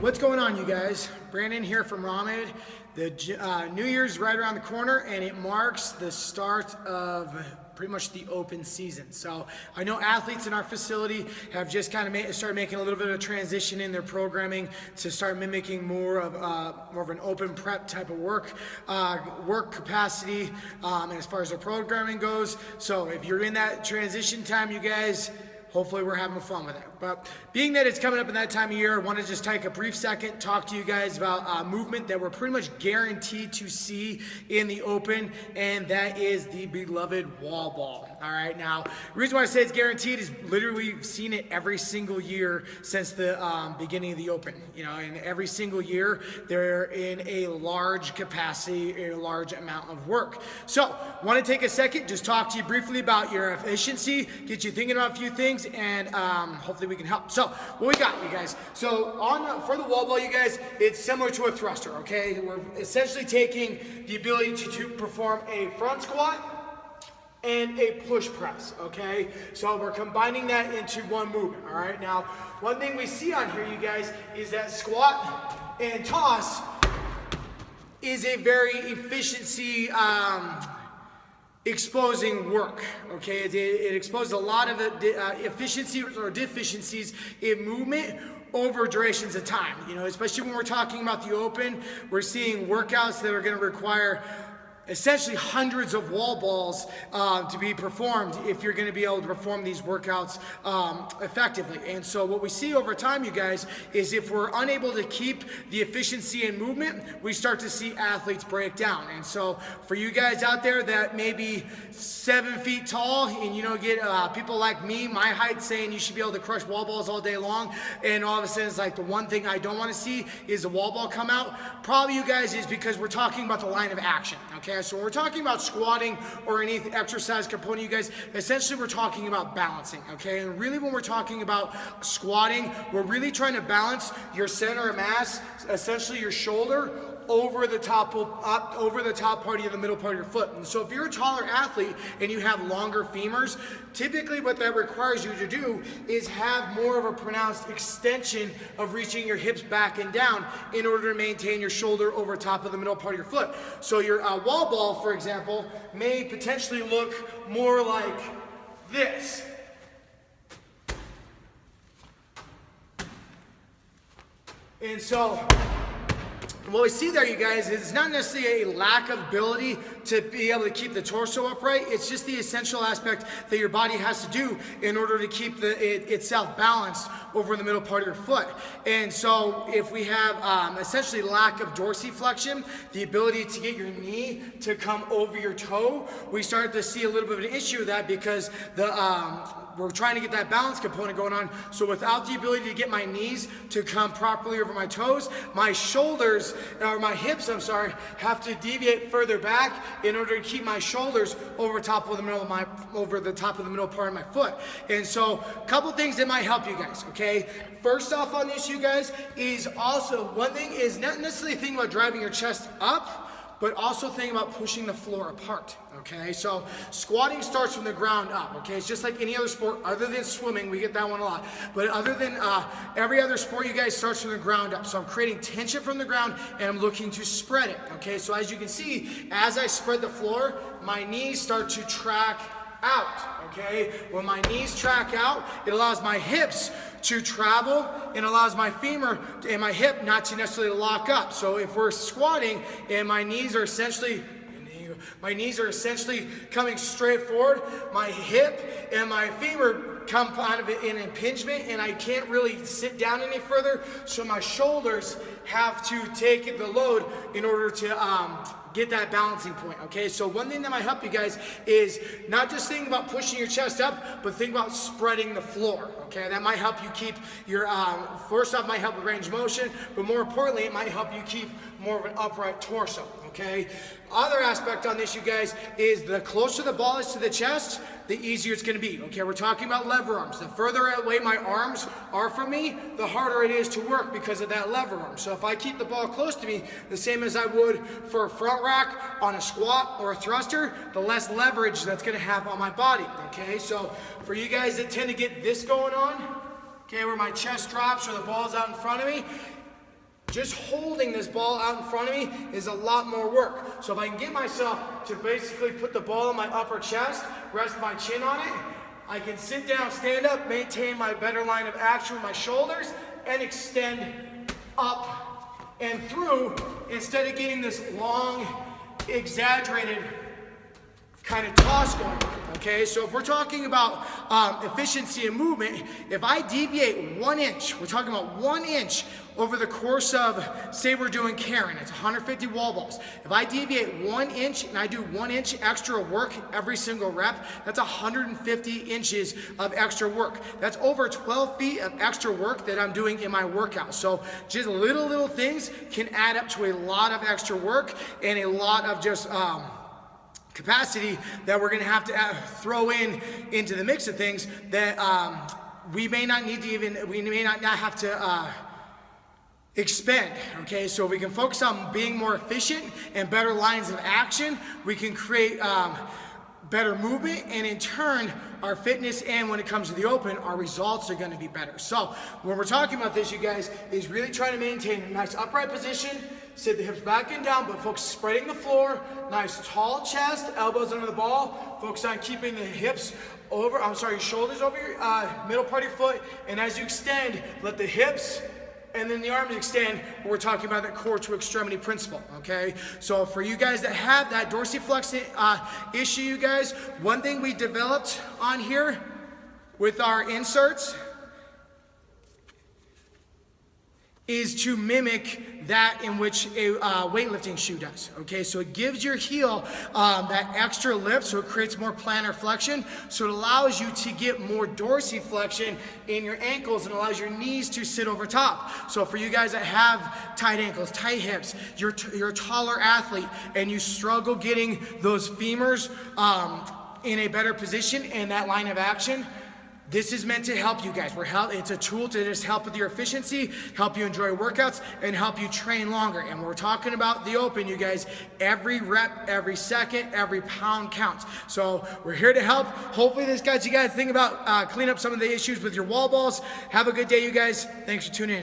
What's going on, you guys? Brandon here from Ramid. The New Year's right around the corner, and it marks the start of pretty much the open season. So I know athletes in our facility have just kind of started making a little bit of a transition in their programming to start mimicking more of an open prep type of work capacity as far as their programming goes. So if you're in that transition time, you guys, hopefully we're having fun with it. But being that it's coming up in that time of year, I want to just take a brief second, talk to you guys about movement that we're pretty much guaranteed to see in the open, and that is the beloved wall ball. All right, now, the reason why I say it's guaranteed is literally we've seen it every single year since the beginning of the open. You know, and every single year, they're in a large capacity, a large amount of work. So, want to take a second, just talk to you briefly about your efficiency, get you thinking about a few things, and hopefully we can help. So, what we got, you guys? So, for the wall ball, you guys, it's similar to a thruster, okay? We're essentially taking the ability to perform a front squat and a push press, okay? So we're combining that into one movement, all right? Now, one thing we see on here, you guys, is that squat and toss is a very efficiency exposing work, okay? It exposes a lot of efficiencies or deficiencies in movement over durations of time, you know, especially when we're talking about the open. We're seeing workouts that are going to require essentially hundreds of wall balls to be performed if you're going to be able to perform these workouts effectively. And so what we see over time, you guys, is if we're unable to keep the efficiency and movement, we start to see athletes break down. And so for you guys out there that may be 7 feet tall and you know get people like me, my height, saying you should be able to crush wall balls all day long, and all of a sudden it's like the one thing I don't want to see is a wall ball come out, probably you guys is because we're talking about the line of action, okay? So when we're talking about squatting or any exercise component, you guys, essentially we're talking about balancing, okay? And really when we're talking about squatting, we're really trying to balance your center of mass, essentially your shoulder, over the top part of the middle part of your foot. And so if you're a taller athlete and you have longer femurs, typically what that requires you to do is have more of a pronounced extension of reaching your hips back and down in order to maintain your shoulder over top of the middle part of your foot. So your wall ball, for example, may potentially look more like this. And so what we see there, you guys, is it's not necessarily a lack of ability to be able to keep the torso upright. It's just the essential aspect that your body has to do in order to keep itself balanced over the middle part of your foot. And so if we have essentially lack of dorsiflexion, the ability to get your knee to come over your toe, we start to see a little bit of an issue with that because we're trying to get that balance component going on. So without the ability to get my knees to come properly over my toes, my shoulders, or my hips, I'm sorry, have to deviate further back in order to keep my shoulders over the top of the middle part of my foot. And so a couple things that might help you guys, okay? First off on this, you guys, is also one thing is not necessarily thinking about driving your chest up, but also think about pushing the floor apart, okay? So squatting starts from the ground up, okay? It's just like any other sport other than swimming. We get that one a lot. But other than every other sport, you guys, starts from the ground up. So I'm creating tension from the ground, and I'm looking to spread it, okay? So as you can see, as I spread the floor, my knees start to track out, okay? When my knees track out, it allows my hips to travel and allows my femur and my hip not to necessarily lock up. So if we're squatting and my knees are essentially coming straight forward, my hip and my femur come out of an impingement and I can't really sit down any further, so my shoulders have to take the load in order to get that balancing point, okay? So one thing that might help you guys is not just thinking about pushing your chest up, but think about spreading the floor, okay? That might help you keep your, first off, might help with range of motion, but more importantly, it might help you keep more of an upright torso, okay? Other aspect on this, you guys, is the closer the ball is to the chest, the easier it's gonna be, okay? We're talking about lever arms. The further away my arms are from me, the harder it is to work because of that lever arm. So if I keep the ball close to me, the same as I would for a front rack on a squat or a thruster, the less leverage that's gonna have on my body, okay? So for you guys that tend to get this going on, okay, where my chest drops or the ball's out in front of me, Just holding this ball out in front of me is a lot more work. So if I can get myself to basically put the ball in my upper chest, rest my chin on it, I can sit down, stand up, maintain my better line of action with my shoulders, and extend up and through instead of getting this long, exaggerated kind of toss going. Okay, so if we're talking about efficiency and movement, if I deviate 1 inch, we're talking about 1 inch over the course of, say we're doing Karen, it's 150 wall balls. If I deviate 1 inch and I do 1 inch extra work every single rep, that's 150 inches of extra work. That's over 12 feet of extra work that I'm doing in my workout. So just little things can add up to a lot of extra work and a lot of just capacity that we're going to have to throw into the mix of things that we may not have to expend. Okay, so if we can focus on being more efficient and better lines of action, we can create better movement, and in turn our fitness, and when it comes to the open, our results are going to be better. So when we're talking about this, you guys, is really trying to maintain a nice upright position, sit the hips back and down, but focus spreading the floor, nice tall chest, elbows under the ball, focus on keeping the hips over, your shoulders over your middle part of your foot, and as you extend, let the hips and then the arms extend. We're talking about that core to extremity principle, okay? So for you guys that have that dorsiflex issue, you guys, one thing we developed on here with our inserts is to mimic that in which a weightlifting shoe does, okay? So it gives your heel that extra lift, so it creates more plantar flexion, so it allows you to get more dorsiflexion in your ankles and allows your knees to sit over top. So for you guys that have tight ankles, tight hips, you're a taller athlete and you struggle getting those femurs in a better position in that line of action, this is meant to help you guys. It's a tool to just help with your efficiency, help you enjoy workouts, and help you train longer. And we're talking about the open, you guys. Every rep, every second, every pound counts. So we're here to help. Hopefully this got you guys thinking about clean up some of the issues with your wall balls. Have a good day, you guys. Thanks for tuning in.